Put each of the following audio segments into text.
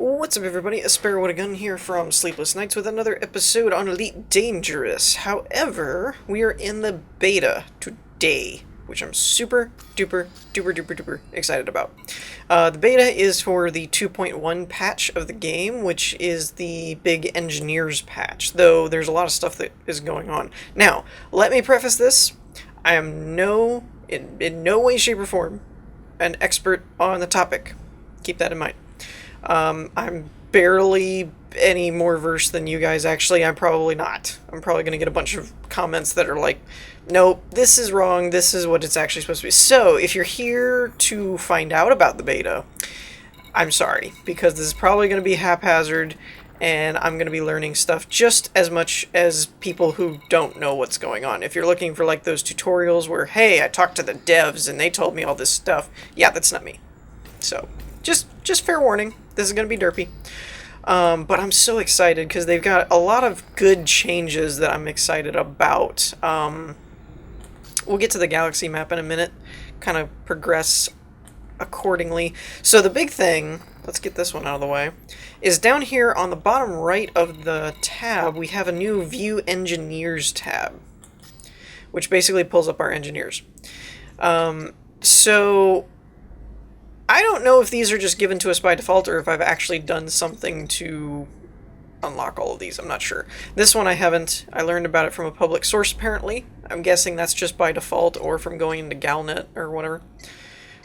What's up, everybody? A Sparrow with a Gun here from Sleepless Nights with another episode on Elite Dangerous. However, we are in the beta today, which I'm super duper excited about. The beta is for the 2.1 patch of the game, which is the big engineers patch, though there's a lot of stuff that is going on. Now, let me preface this. I am in no way, shape, or form an expert on the topic. Keep that in mind. I'm barely any more versed than you guys. Actually, I'm probably not. I'm probably going to get a bunch of comments that are like, nope, this is wrong, this is what it's actually supposed to be. So, if you're here to find out about the beta, I'm sorry, because this is probably going to be haphazard, and I'm going to be learning stuff just as much as people who don't know what's going on. If you're looking for like those tutorials where, hey, I talked to the devs and they told me all this stuff, yeah, that's not me. So, just fair warning, this is going to be derpy. But I'm so excited because they've got a lot of good changes that I'm excited about. We'll get to the galaxy map in a minute, kind of progress accordingly. So the big thing, let's get this one out of the way, is down here on the bottom right of the tab, we have a new View Engineers tab, which basically pulls up our engineers. So I don't know if these are just given to us by default or if I've actually done something to unlock all of these. I'm not sure. This one I haven't. I learned about it from a public source apparently. I'm guessing that's just by default or from going into Galnet or whatever.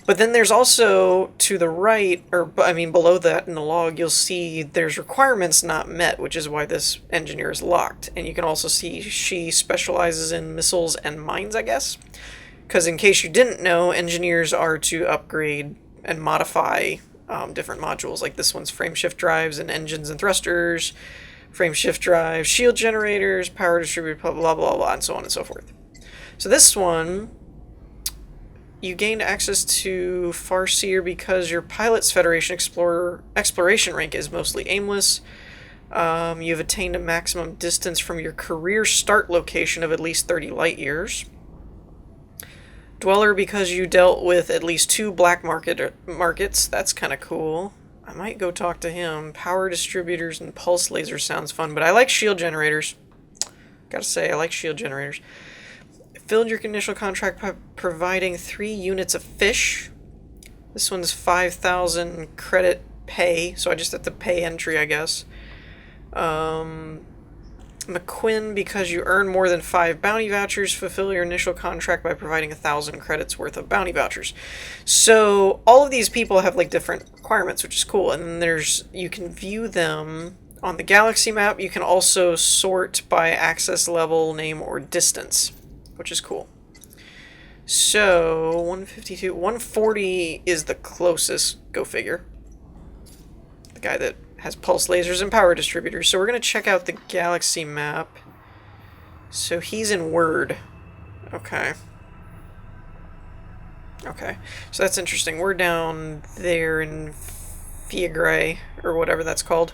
But then there's also to the right, or I mean below that in the log, you'll see there's requirements not met, which is why this engineer is locked. And you can also see she specializes in missiles and mines, I guess. Because in case you didn't know, engineers are to upgrade and modify different modules. Like this one's frame shift drives and engines and thrusters, frame shift drives, shield generators, power distributor, blah, blah, blah, and so on and so forth. So this one, you gained access to Farseer because your Pilot's Federation exploration rank is mostly aimless. You've attained a maximum distance from your career start location of at least 30 light years. Dweller because you dealt with at least 2 black markets. That's kind of cool. I might go talk to him. Power distributors and pulse lasers sounds fun, but I like shield generators. Gotta say, I like shield generators. Filled your initial contract by providing 3 units of fish. This one's 5,000 credit pay, so I just have to pay entry, I guess. McQuinn, because you earn more than 5 bounty vouchers, fulfill your initial contract by providing 1,000 credits worth of bounty vouchers. So all of these people have like different requirements, which is cool. And then you can view them on the galaxy map. You can also sort by access level, name, or distance, which is cool. So 152, 140 is the closest. Go figure. The guy that has pulse lasers and power distributors. So we're going to check out the galaxy map. So he's in Word. Okay. Okay. So that's interesting. We're down there in Fiagre, or whatever that's called.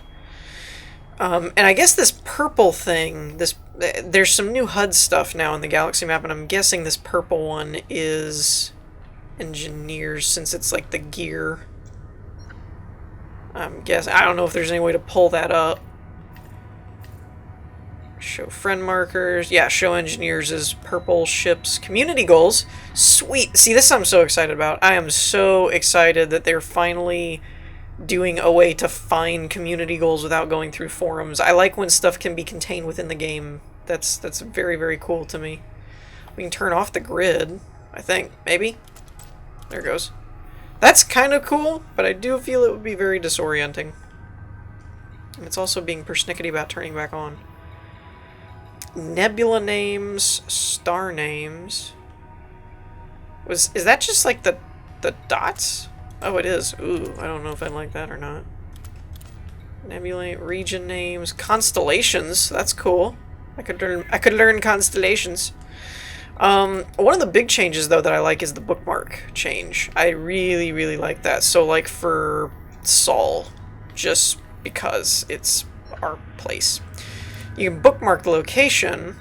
And I guess this purple thing, there's some new HUD stuff now in the galaxy map, and I'm guessing this purple one is engineers, since it's like the gear. I'm guessing. I don't know if there's any way to pull that up. Show friend markers. Yeah, show engineers is purple ships. Community goals. Sweet. See, this I'm so excited about. I am so excited that they're finally doing a way to find community goals without going through forums. I like when stuff can be contained within the game. That's very, very cool to me. We can turn off the grid, I think. Maybe? There it goes. That's kind of cool, but I do feel it would be very disorienting. And it's also being persnickety about turning back on. Nebula names, star names. Is that just like the dots? Oh, it is. Ooh, I don't know if I like that or not. Nebula region names, constellations. That's cool. I could learn constellations. One of the big changes, though, that I like is the bookmark change. I really, really like that. So, like, for Sol, just because it's our place. You can bookmark the location,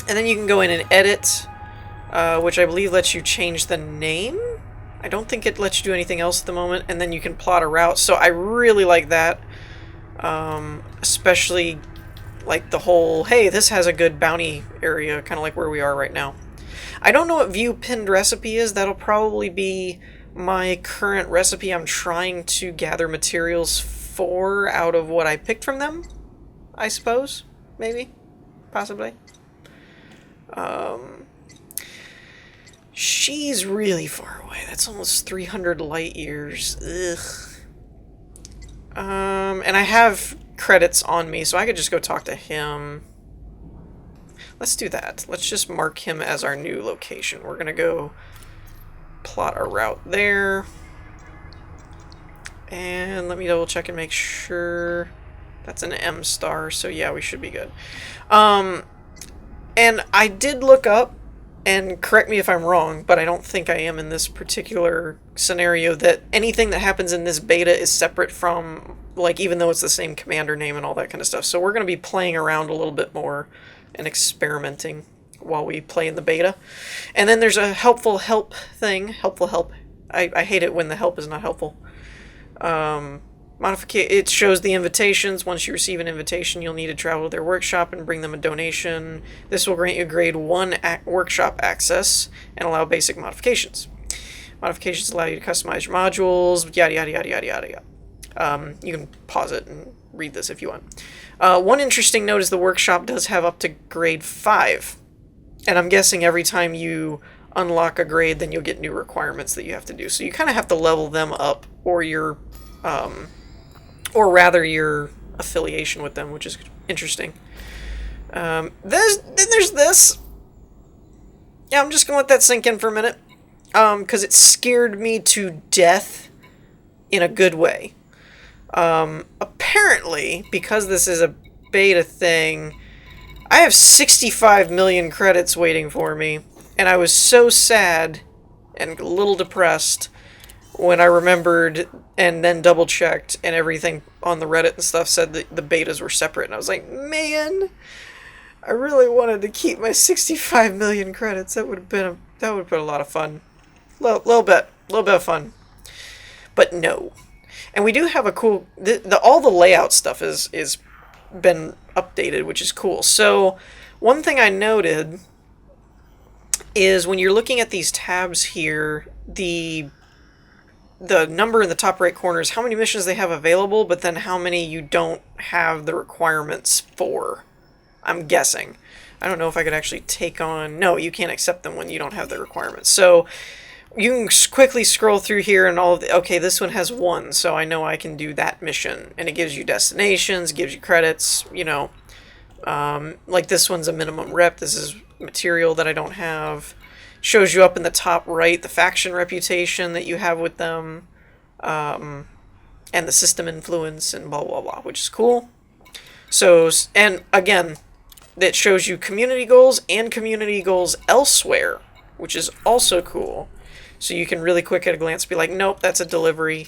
and then you can go in and edit, which I believe lets you change the name? I don't think it lets you do anything else at the moment, and then you can plot a route. So I really like that, especially like the whole, hey, this has a good bounty area, kind of like where we are right now. I don't know what view pinned recipe is. That'll probably be my current recipe I'm trying to gather materials for out of what I picked from them, I suppose. Maybe. Possibly. She's really far away. That's almost 300 light years. Ugh. And I have credits on me, so I could just go talk to him. Let's do that. Let's just mark him as our new location. We're gonna go plot a route there. And let me double check and make sure that's an M star, so yeah, we should be good. And I did look up, and correct me if I'm wrong, but I don't think I am in this particular scenario, that anything that happens in this beta is separate from, like, even though it's the same commander name and all that kind of stuff. So we're going to be playing around a little bit more and experimenting while we play in the beta. And then there's a helpful help thing. Helpful help. I hate it when the help is not helpful. It shows the invitations. Once you receive an invitation, you'll need to travel to their workshop and bring them a donation. This will grant you grade 1 workshop access and allow basic modifications. Modifications allow you to customize your modules, yada yada yada yada yada. You can pause it and read this if you want. One interesting note is the workshop does have up to grade 5. And I'm guessing every time you unlock a grade, then you'll get new requirements that you have to do. So you kind of have to level them up, or your affiliation with them, which is interesting. Then there's this. Yeah, I'm just gonna let that sink in for a minute, because it scared me to death in a good way. Apparently, because this is a beta thing, I have 65 million credits waiting for me, and I was so sad and a little depressed when I remembered and then double-checked, and everything on the Reddit and stuff said that the betas were separate, and I was like, man, I really wanted to keep my 65 million credits. That would have been a lot of fun. Little bit of fun. But no. And we do have a cool, all the layout stuff is been updated, which is cool. So one thing I noted is when you're looking at these tabs here, the number in the top right corner is how many missions they have available, but then how many you don't have the requirements for. I'm guessing. I don't know if I could actually take on... No, you can't accept them when you don't have the requirements. So you can quickly scroll through here and all of the... Okay, this one has 1, so I know I can do that mission. And it gives you destinations, gives you credits, you know. Like this one's a minimum rep. This is material that I don't have. Shows you up in the top right the faction reputation that you have with them, and the system influence and blah blah blah, which is cool. So, and again, that shows you community goals and community goals elsewhere, which is also cool. So you can really quick at a glance be like, nope, that's a delivery.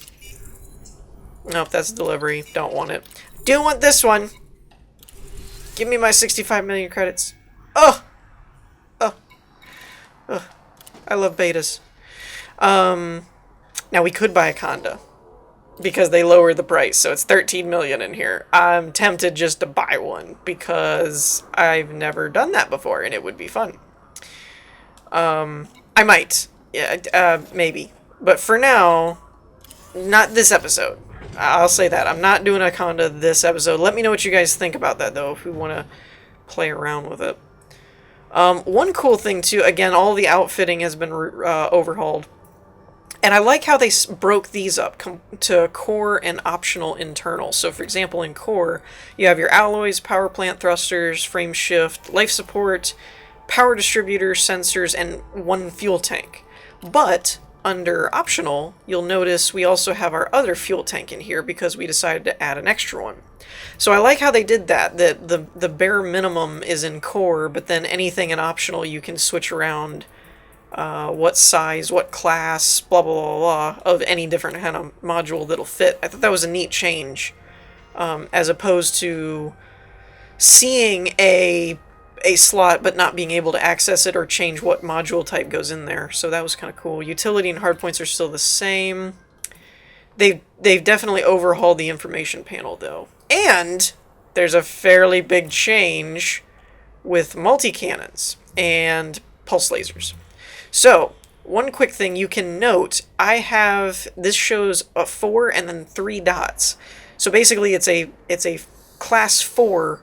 Nope, that's a delivery. Don't want it. Do want this one. Give me my 65 million credits. Oh! Oh. Oh. I love betas. Now we could buy a Conda, because they lowered the price, so it's 13 million in here. I'm tempted just to buy one, because I've never done that before, and it would be fun. I might. Yeah, maybe. But for now, not this episode. I'll say that. I'm not doing a Conda this episode. Let me know what you guys think about that, though, if we want to play around with it. One cool thing, too, again, all the outfitting has been overhauled. And I like how they broke these up to core and optional internal. So, for example, in core, you have your alloys, power plant thrusters, frame shift, life support, power distributor, sensors, and 1 fuel tank. But under optional, you'll notice we also have our other fuel tank in here because we decided to add an extra one. So I like how they did that the bare minimum is in core, but then anything in optional you can switch around what size, what class, blah, blah, blah, blah, of any different kind of module that'll fit. I thought that was a neat change, as opposed to seeing a a slot but not being able to access it or change what module type goes in there. So that was kind of cool. Utility and hardpoints are still the same. They've definitely overhauled the information panel though. And there's a fairly big change with multi-cannons and pulse lasers. So, one quick thing you can note, this shows a 4 and then 3 dots. So basically it's a class 4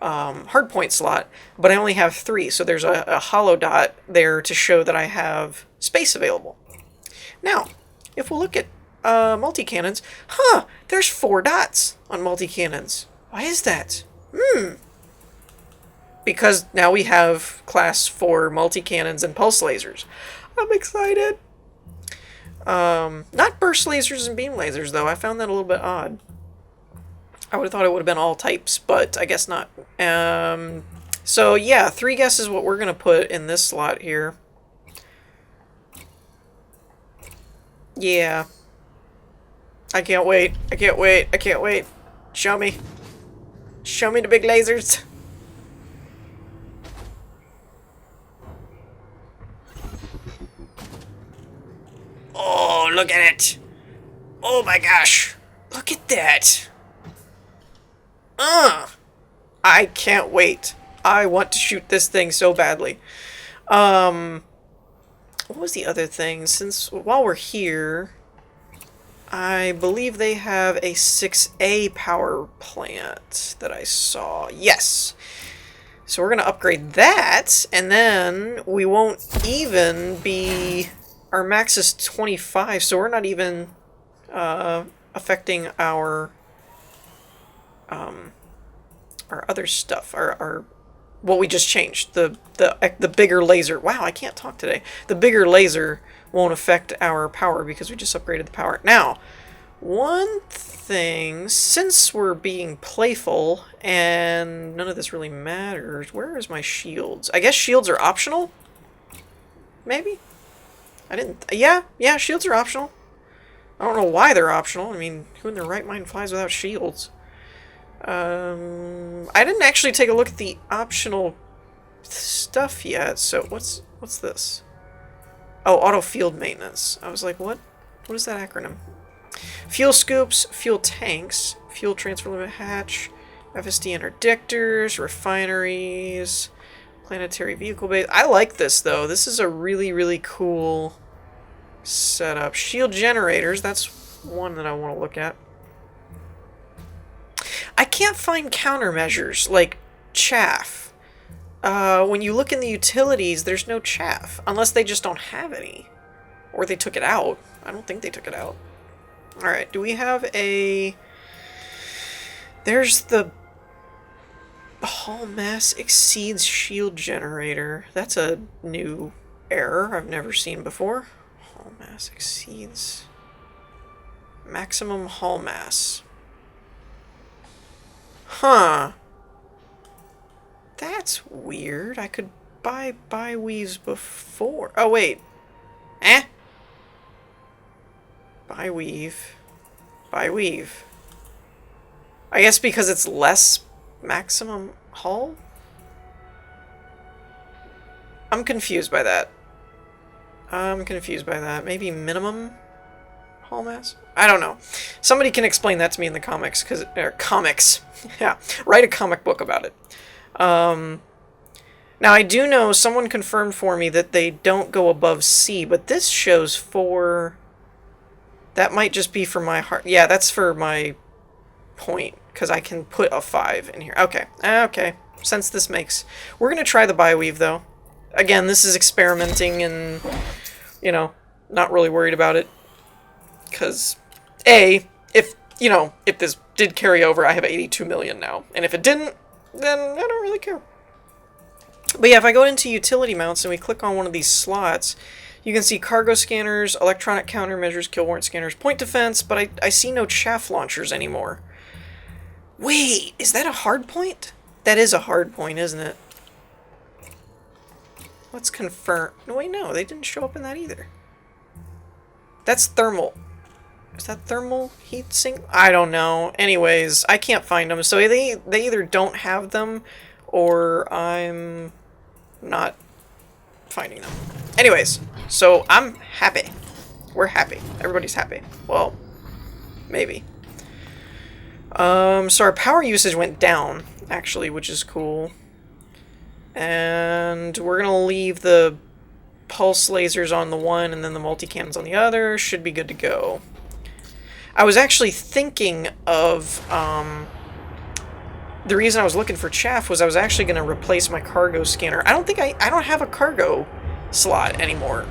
hardpoint slot, but I only have 3, so there's a hollow dot there to show that I have space available. Now, if we'll look at multi-cannons, there's 4 dots on multi-cannons. Why is that? Because now we have class 4 multi-cannons and pulse lasers. I'm excited. Not burst lasers and beam lasers, though. I found that a little bit odd. I would have thought it would have been all types, but I guess not. So yeah, 3 guesses what we're going to put in this slot here. Yeah. I can't wait. I can't wait. I can't wait. Show me. Show me the big lasers. Oh, look at it. Oh my gosh. Look at that. I can't wait. I want to shoot this thing so badly. What was the other thing? While we're here, I believe they have a 6A power plant that I saw. Yes. So we're going to upgrade that, and then we won't even be... Our max is 25, so we're not even affecting our other stuff, our what we just changed, the bigger laser. Wow, I can't talk today. The bigger laser won't affect our power because we just upgraded the power. Now, one thing, since we're being playful and none of this really matters, where is my shields? I guess shields are optional? Maybe? I didn't... Yeah, shields are optional. I don't know why they're optional. I mean, who in their right mind flies without shields? I didn't actually take a look at the optional stuff yet, so what's this? Oh, auto field maintenance. I was like, what? What is that acronym? Fuel scoops, fuel tanks, fuel transfer limit hatch, FSD interdictors, refineries, planetary vehicle base. I like this, though. This is a really, really cool setup. Shield generators, that's one that I want to look at. I can't find countermeasures, like chaff. When you look in the utilities, there's no chaff. Unless they just don't have any. Or they took it out. I don't think they took it out. Alright, do we have a... There's the... Hull mass exceeds shield generator. That's a new error I've never seen before. Hull mass exceeds... Maximum hull mass. Huh. That's weird. I could buy weaves before. Oh, wait. Buy weave. Buy weave. I guess because it's less maximum hull? I'm confused by that. Maybe minimum hull mass? I don't know. Somebody can explain that to me in the comics, because comics. Yeah, write a comic book about it. Now I do know someone confirmed for me that they don't go above C, but this shows 4. That might just be for my heart. Yeah, that's for my point, because I can put a 5 in here. Okay, okay. Since this makes... We're going to try the bi-weave, though. Again, this is experimenting and, you know, not really worried about it. Because, if this did carry over, I have 82 million now. And if it didn't, then I don't really care. But yeah, if I go into utility mounts and we click on one of these slots, you can see cargo scanners, electronic countermeasures, kill warrant scanners, point defense, but I see no chaff launchers anymore. Wait, is that a hard point? That is a hard point, isn't it? Let's confirm. No, wait, no, they didn't show up in that either. That's thermal. Is that thermal heat sink? I don't know. Anyways, I can't find them. So they either don't have them or I'm not finding them. Anyways, so I'm happy. We're happy. Everybody's happy. Well, maybe. So our power usage went down, actually, which is cool. And we're gonna leave the pulse lasers on the one and then the multicams on the other. Should be good to go. I was actually thinking of, the reason I was looking for chaff was I was actually going to replace my cargo scanner. I don't have a cargo slot anymore.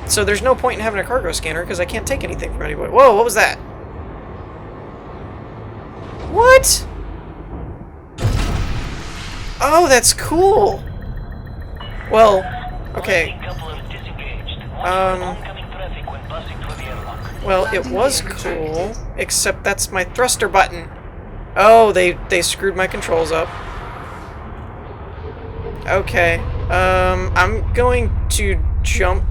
So there's no point in having a cargo scanner because I can't take anything from anybody. Whoa, what was that? What? Oh, that's cool. Well, okay. Well, it was cool, except that's my thruster button. Oh, they screwed my controls up. Okay. I'm going to jump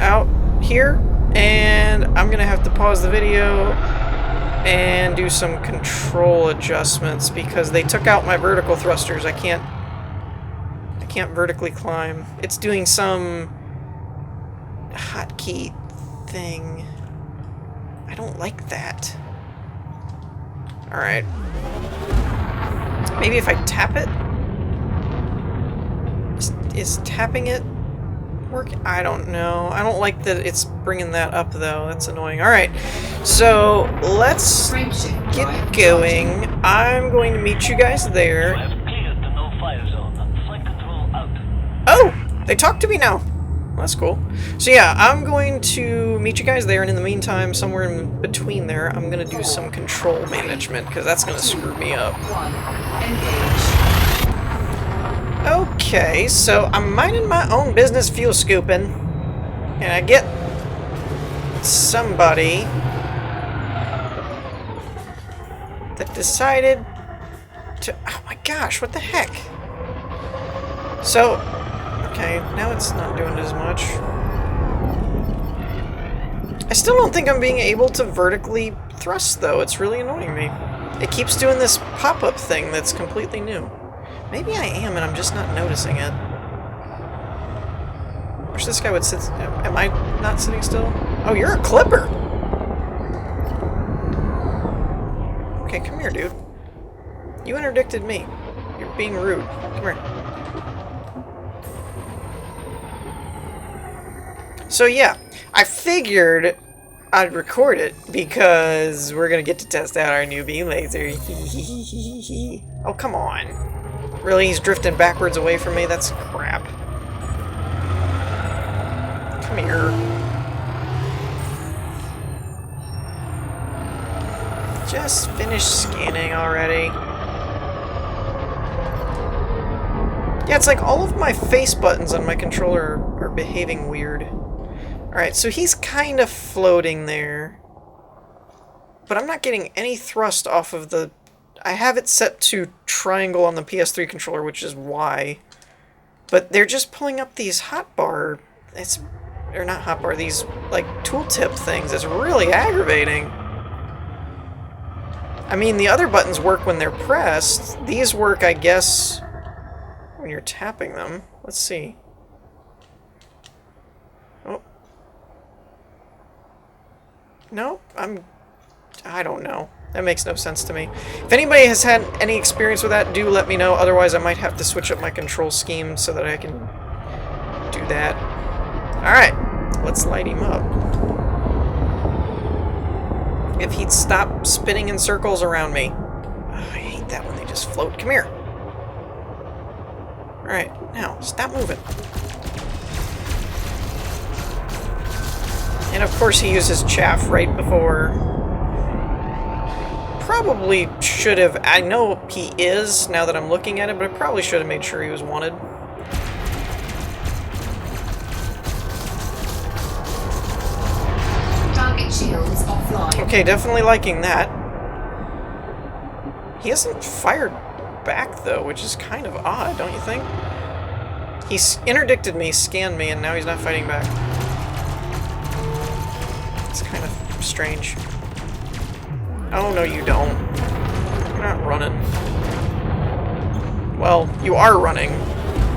out here, and I'm gonna have to pause the video and do some control adjustments because they took out my vertical thrusters. I can't vertically climb. It's doing some hotkey thing. I don't like that. Alright. Maybe if I tap it? Is tapping it work? I don't know. I don't like that it's bringing that up, though. That's annoying. Alright. So, let's get going. I'm going to meet you guys there. Oh! They talk to me now! That's cool. So yeah, I'm going to meet you guys there, and in the meantime, somewhere in between there, I'm going to do some control management, because that's going to screw me up. Okay, so I'm minding my own business fuel scooping, and I get somebody that decided to... Oh my gosh, what the heck? So... Okay, now it's not doing as much. I still don't think I'm being able to vertically thrust, though. It's really annoying me. It keeps doing this pop-up thing that's completely new. Maybe I am, and I'm just not noticing it. Wish this guy would sit... Am I not sitting still? Oh, you're a clipper! Okay, come here, dude. You interdicted me. You're being rude. Come here. So yeah, I figured I'd record it because we're gonna get to test out our new beam laser. Oh, come on. Really? He's drifting backwards away from me? That's crap. Come here. Just finish scanning already. Yeah, it's like all of my face buttons on my controller are behaving weird. Alright, so he's kind of floating there. But I'm not getting any thrust off of the... I have it set to triangle on the PS3 controller, which is why. But they're just pulling up these hotbar... Or not hotbar, these, like, tooltip things. It's really aggravating. I mean, the other buttons work when they're pressed. These work, I guess, when you're tapping them. Let's see. Oh. No, I don't know. That makes no sense to me. If anybody has had any experience with that, do let me know. Otherwise, I might have to switch up my control scheme so that I can do that. Alright, let's light him up. If he'd stop spinning in circles around me. Oh, I hate that when they just float. Come here. Alright, now, stop moving. And of course he uses chaff right before. Probably should have... I know he is, now that I'm looking at it, but I probably should have made sure he was wanted. Target shield is offline. Okay, definitely liking that. He hasn't fired back, though, which is kind of odd, don't you think? He's interdicted me, scanned me, and now he's not fighting back. It's kind of strange. Oh, no, you don't. You're not running. Well, you are running.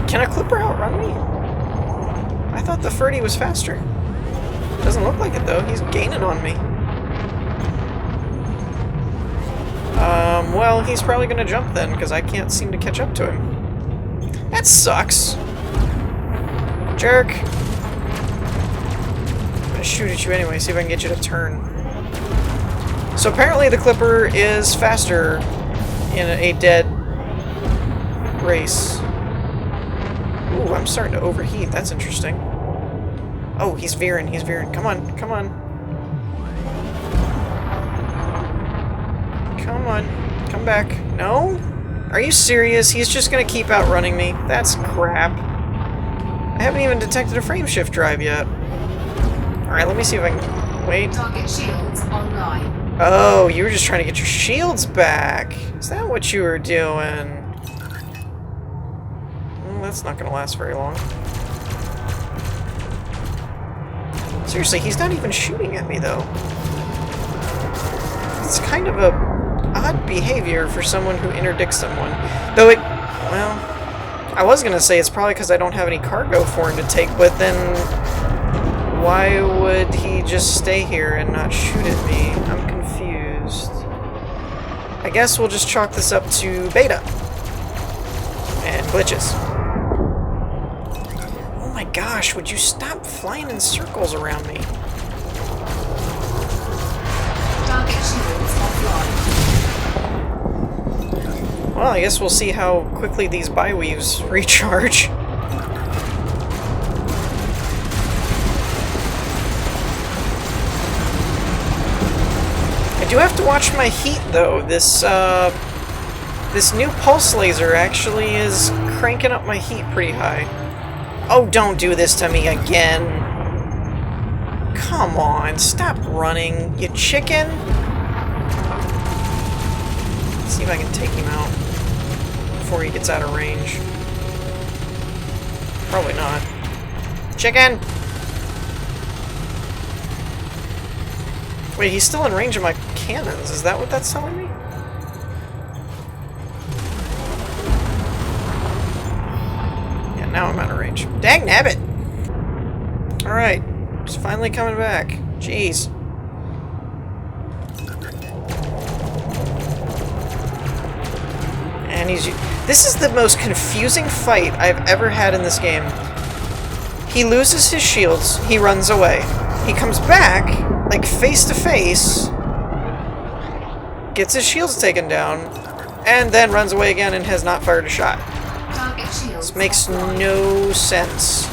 Can a Clipper outrun me? I thought the Ferdy was faster. Doesn't look like it, though. He's gaining on me. Well, he's probably gonna jump then, because I can't seem to catch up to him. That sucks. Jerk. I'm gonna shoot at you anyway, see if I can get you to turn. So apparently the Clipper is faster in a dead race. Ooh, I'm starting to overheat. That's interesting. Oh, he's veering, he's veering. Come on, come on. Come on. Come back. No? Are you serious? He's just gonna keep outrunning me. That's crap. I haven't even detected a frame shift drive yet. Alright, let me see if I can... Wait. Target shields online. Oh, you were just trying to get your shields back. Is that what you were doing? Well, that's not gonna last very long. Seriously, he's not even shooting at me, though. It's kind of a odd behavior for someone who interdicts someone. Though it... Well... I was gonna say it's probably because I don't have any cargo for him to take, but then... Why would he just stay here and not shoot at me? I'm confused. I guess we'll just chalk this up to beta. And glitches. Oh my gosh, would you stop flying in circles around me? Target shields offline. Well, I guess we'll see how quickly these bi-weaves recharge. I do have to watch my heat, though. This new pulse laser actually is cranking up my heat pretty high. Oh, don't do this to me again. Come on, stop running, you chicken. Let's see if I can take him out before he gets out of range. Probably not. Chicken! Wait, he's still in range of my cannons. Is that what that's telling me? Yeah, now I'm out of range. Dang nabbit! Alright, it's finally coming back. Jeez. And he's... This is the most confusing fight I've ever had in this game. He loses his shields, he runs away. He comes back, like face to face, gets his shields taken down, and then runs away again and has not fired a shot. This makes no sense.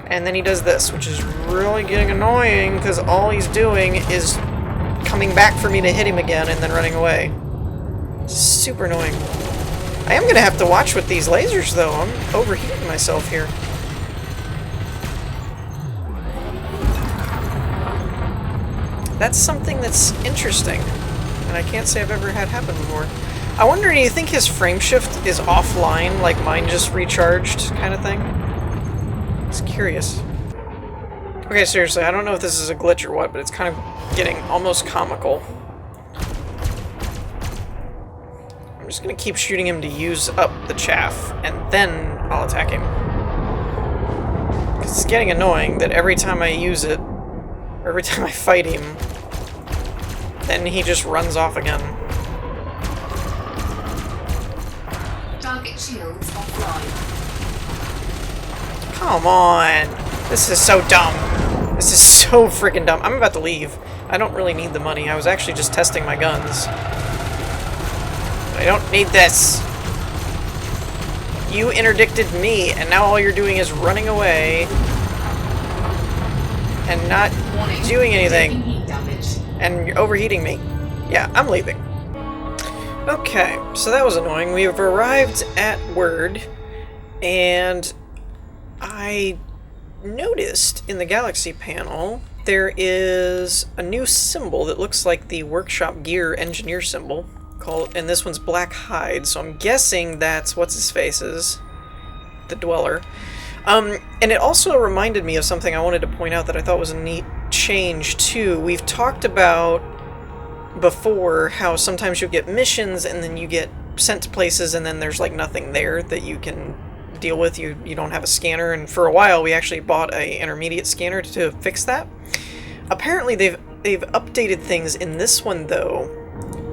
And then he does this, which is really getting annoying, because all he's doing is coming back for me to hit him again and then running away. Super annoying. I am going to have to watch with these lasers, though. I'm overheating myself here. That's something that's interesting, and I can't say I've ever had happen before. I wonder, do you think his frame shift is offline, like mine just recharged, kind of thing? Just curious. Okay, seriously, I don't know if this is a glitch or what, but it's kind of getting almost comical. I'm just gonna keep shooting him to use up the chaff, and then I'll attack him. 'Cause it's getting annoying that every time I use it, or every time I fight him, then he just runs off again. Target shields offline. Come on! This is so dumb. This is so freaking dumb. I'm about to leave. I don't really need the money. I was actually just testing my guns. I don't need this. You interdicted me, and now all you're doing is running away and not doing anything. And you're overheating me. Yeah, I'm leaving. Okay, so that was annoying. We have arrived at Word, and I noticed in the Galaxy panel there is a new symbol that looks like the Workshop Gear Engineer symbol. And this one's black hide, so I'm guessing that's what's-his-face's, the Dweller. And it also reminded me of something I wanted to point out that I thought was a neat change, too. We've talked about before how sometimes you'll get missions and then you get sent to places and then there's like nothing there that you can deal with. You don't have a scanner, and for a while we actually bought a intermediate scanner to fix that. Apparently they've updated things in this one though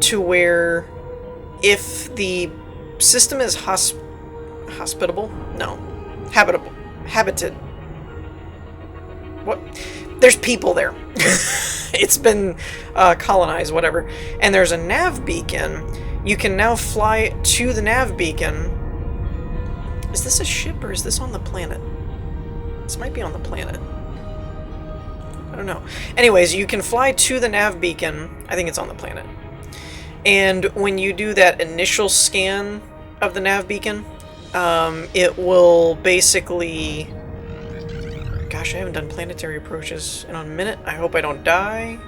to where if the system is hospitable? No. Habited. What? There's people there. It's been colonized, whatever. And there's a nav beacon. You can now fly to the nav beacon. Is this a ship or is this on the planet? This might be on the planet. I don't know. Anyways, you can fly to the nav beacon. I think it's on the planet. And when you do that initial scan of the nav beacon, it will basically... Gosh, I haven't done planetary approaches in a minute. I hope I don't die.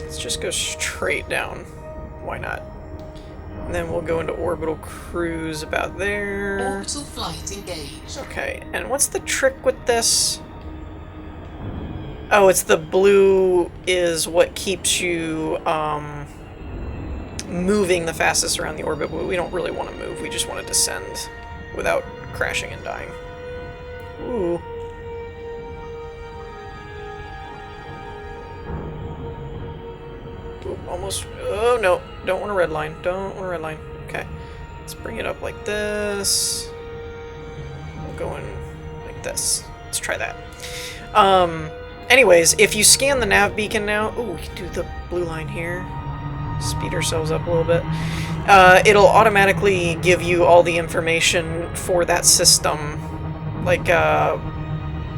Let's just go straight down. Why not? And then we'll go into orbital cruise about there. Orbital flight engaged. Okay, and what's the trick with this? Oh, it's the blue is what keeps you moving the fastest around the orbit, but we don't really want to move. We just want to descend without crashing and dying. Ooh. Ooh, almost. Oh, no. Don't want a red line. Don't want a red line. Okay. Let's bring it up like this. We'll go in like this. Let's try that. Anyways, if you scan the nav beacon now... Ooh, we can do the blue line here. Speed ourselves up a little bit. It'll automatically give you all the information for that system. Like,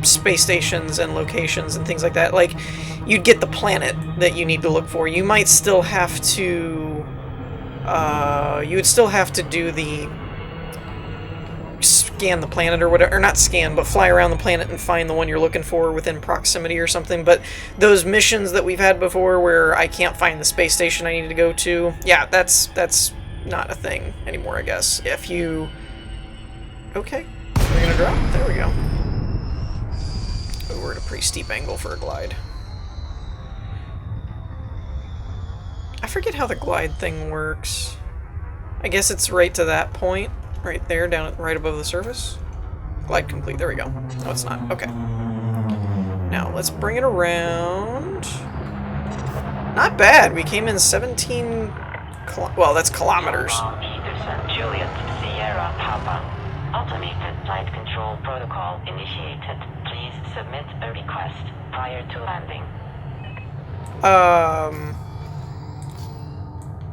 space stations and locations and things like that. Like, you'd get the planet that you need to look for. You might still have to... you would still have to do the... scan the planet or whatever, or not scan, but fly around the planet and find the one you're looking for within proximity or something. But those missions that we've had before where I can't find the space station I need to go to, yeah, that's not a thing anymore, I guess. If you... Okay, we're gonna drop. There we go. Oh, we're at a pretty steep angle for a glide. I forget how the glide thing works. I guess it's right to that point. Right there, down right above the surface. Glide complete. There we go. No, it's not. Okay. Now, let's bring it around. Not bad. We came in 17... well, that's kilometers. Peterson, Juliet, Sierra, Papa. Automated flight control protocol initiated. Please submit a request prior to landing.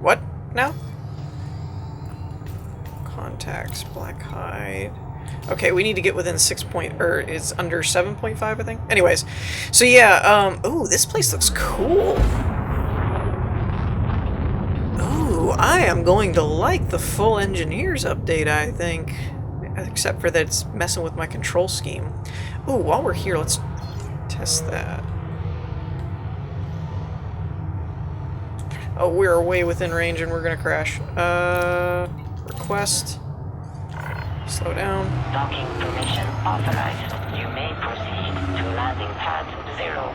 What now? Contacts, black hide. Okay, we need to get within 6 point, or it's under 7.5, I think. Anyways, so yeah, ooh, this place looks cool. Ooh, I am going to like the full engineers update, I think. Except for that it's messing with my control scheme. Ooh, while we're here, let's test that. Oh, we're way within range and we're gonna crash. Request. Slow down. Docking permission authorized. You may proceed to landing pad 0.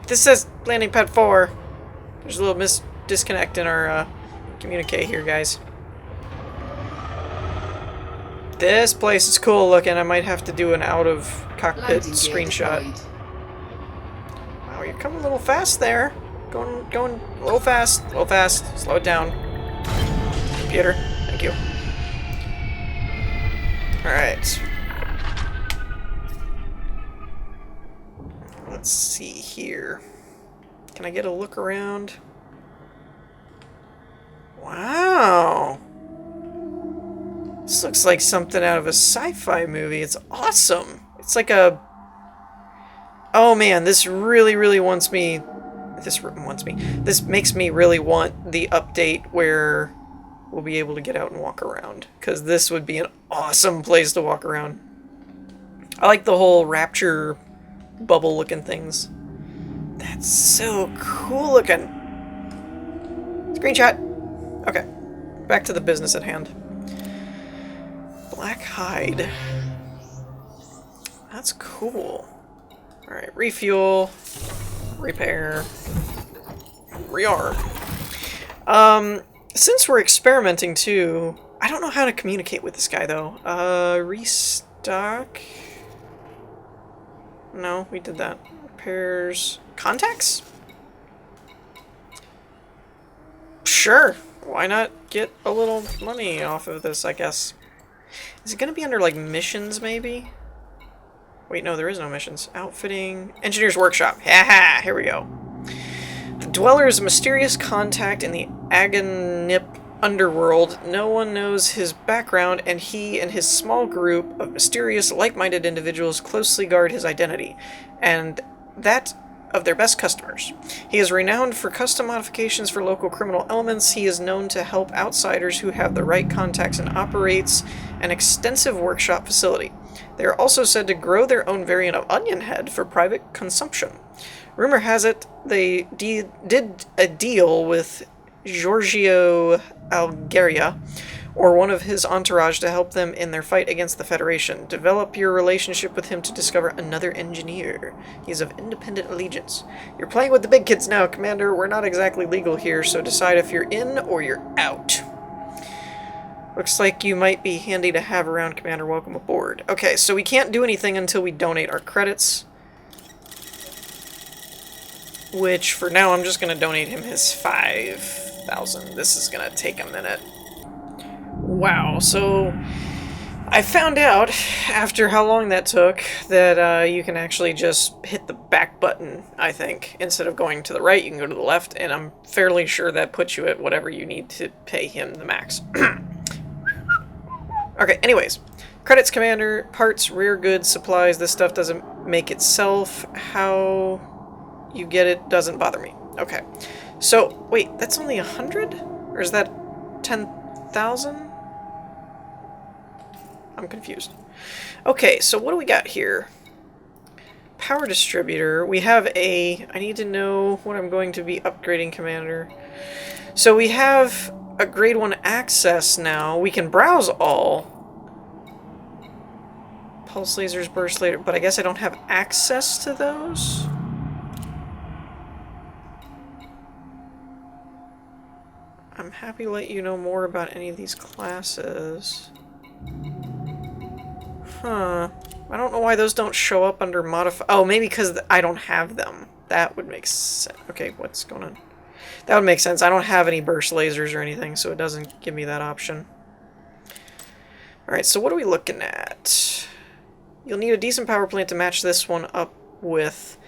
This says landing pad 4. There's a little disconnect in our communique here, guys. This place is cool looking. I might have to do an out of cockpit screenshot. Wow, you're coming a little fast there. Going a little fast. A little fast. Slow it down. Computer. Thank you. Alright. Let's see here. Can I get a look around? Wow. This looks like something out of a sci-fi movie. It's awesome. It's like a... Oh man, this really, really wants me... This makes me really want the update where we'll be able to get out and walk around. Because this would be an awesome place to walk around. I like the whole Rapture bubble-looking things. That's so cool looking. Screenshot. Okay. Back to the business at hand. Black hide. That's cool. Alright, refuel. Repair. rearm. Since we're experimenting too, I don't know how to communicate with this guy though. Restock? No, we did that. Repairs. Contacts? Sure. Why not get a little money off of this, I guess. Is it gonna be under, like, missions, maybe? Wait, no, there is no missions. Outfitting. Engineer's Workshop. Haha, here we go. The Dweller is a mysterious contact in the Agonip underworld. No one knows his background, and he and his small group of mysterious, like-minded individuals closely guard his identity, and that of their best customers. He is renowned for custom modifications for local criminal elements. He is known to help outsiders who have the right contacts and operates an extensive workshop facility. They are also said to grow their own variant of Onion Head for private consumption. Rumor has it they did a deal with Giorgio Algeria, or one of his entourage, to help them in their fight against the Federation. Develop your relationship with him to discover another engineer. He is of independent allegiance. You're playing with the big kids now, Commander. We're not exactly legal here, so decide if you're in or you're out. Looks like you might be handy to have around, Commander. Welcome aboard. Okay, so we can't do anything until we donate our credits. Which, for now, I'm just going to donate him his 5,000. This is going to take a minute. Wow, so I found out, after how long that took, that you can actually just hit the back button, I think. Instead of going to the right, you can go to the left, and I'm fairly sure that puts you at whatever you need to pay him the max. Okay, anyways. Credits, Commander. Parts, rare goods, supplies. This stuff doesn't make itself. How you get it doesn't bother me. Okay. So, wait, that's only 100? Or is that 10,000? I'm confused. Okay, so what do we got here? Power distributor. We have a... I need to know what I'm going to be upgrading, Commander. So we have a grade 1 access now. We can browse all. Pulse lasers, burst laser, but I guess I don't have access to those? I'm happy to let you know more about any of these classes. Huh. I don't know why those don't show up under modify. Oh, maybe because I don't have them. That would make sense. Okay, what's going on? That would make sense. I don't have any burst lasers or anything, so it doesn't give me that option. Alright, so what are we looking at? You'll need a decent power plant to match this one up with.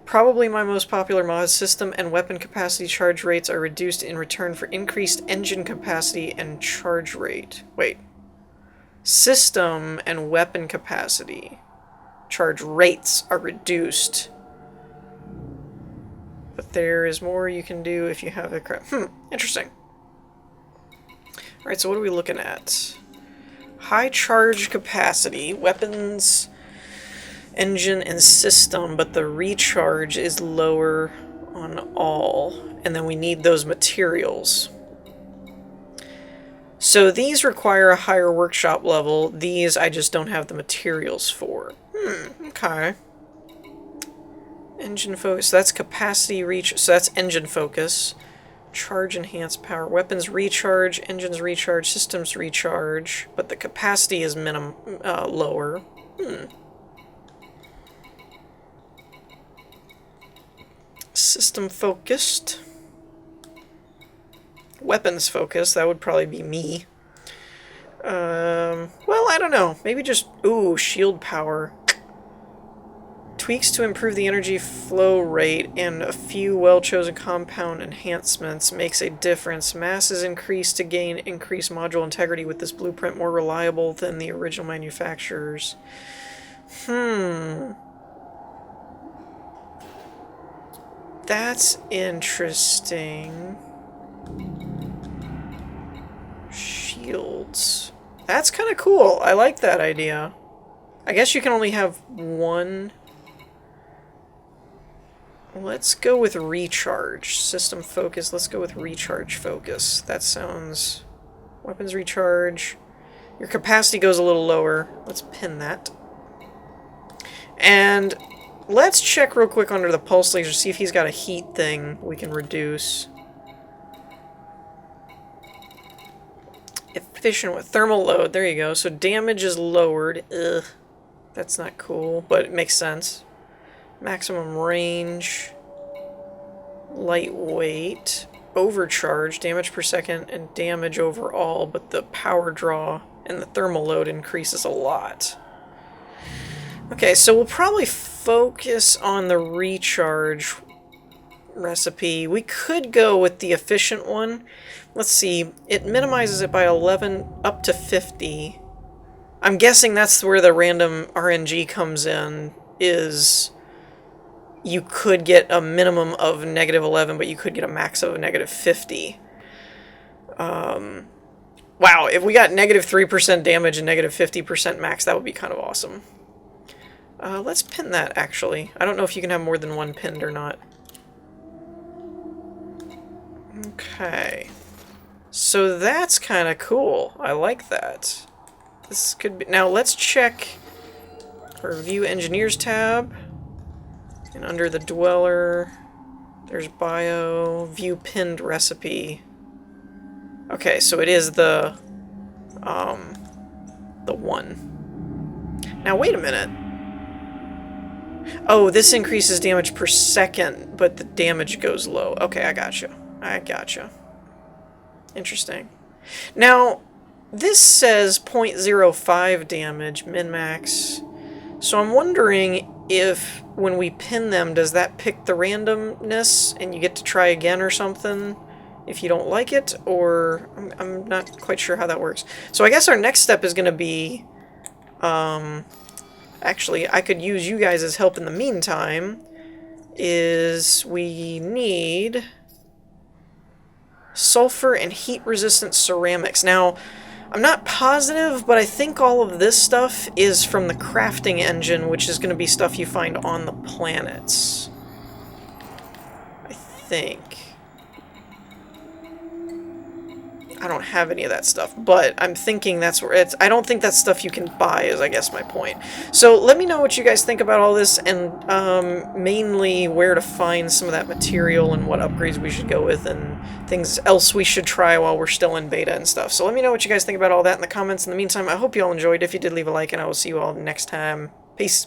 Probably my most popular mod. System and weapon capacity charge rates are reduced in return for increased engine capacity and charge rate. Wait. System and weapon capacity charge rates are reduced. But there is more you can do if you have a interesting. Alright, so what are we looking at? High charge capacity, weapons, engine, and system, but the recharge is lower on all. And then we need those materials. So these require a higher workshop level. These I just don't have the materials for. Okay. Engine focus, so that's capacity reach, so that's engine focus. Charge, enhanced power, weapons recharge, engines recharge, systems recharge, but the capacity is lower. System focused. Weapons focused, that would probably be me. Well, I don't know. Maybe just, ooh, shield power. Tweaks to improve the energy flow rate and a few well-chosen compound enhancements makes a difference. Mass is increased to gain increased module integrity with this blueprint, more reliable than the original manufacturers. That's interesting. Shields. That's kind of cool. I like that idea. I guess you can only have one. Let's go with recharge. System focus. Let's go with recharge focus. That sounds... Weapons recharge. Your capacity goes a little lower. Let's pin that. And let's check real quick under the pulse laser, see if he's got a heat thing we can reduce. Efficient with thermal load, there you go. So damage is lowered. Ugh. That's not cool, but it makes sense. Maximum range. Lightweight. Overcharge, damage per second, and damage overall, but the power draw and the thermal load increases a lot. Okay, so we'll probably focus on the recharge recipe. We could go with the efficient one. Let's see, it minimizes it by 11 up to 50. I'm guessing that's where the random RNG comes in, is you could get a minimum of -11, but you could get a max of -50. Wow, if we got -3% damage and -50% max, that would be kind of awesome. Let's pin that, actually. I don't know if you can have more than one pinned or not. Okay. So that's kind of cool. I like that. This could be... Now, let's check our View Engineers tab. And under the Dweller, there's Bio, View Pinned Recipe. Okay, so it is the one. Now, wait a minute. Oh, this increases damage per second, but the damage goes low. Okay, I gotcha. I gotcha. Interesting. Now, this says 0.05 damage, min-max. So I'm wondering if when we pin them, does that pick the randomness and you get to try again or something if you don't like it? Or I'm not quite sure how that works. So I guess our next step is going to be... actually, I could use you guys as help in the meantime. Is we need sulfur and heat-resistant ceramics. Now, I'm not positive, but I think all of this stuff is from the crafting engine, which is going to be stuff you find on the planets. I think. I don't have any of that stuff, but I'm thinking that's where it's... I don't think that's stuff you can buy, is I guess my point. So let me know what you guys think about all this, and mainly where to find some of that material and what upgrades we should go with and things else we should try while we're still in beta and stuff. So let me know what you guys think about all that in the comments. In the meantime, I hope you all enjoyed. If you did, leave a like, and I will see you all next time. Peace.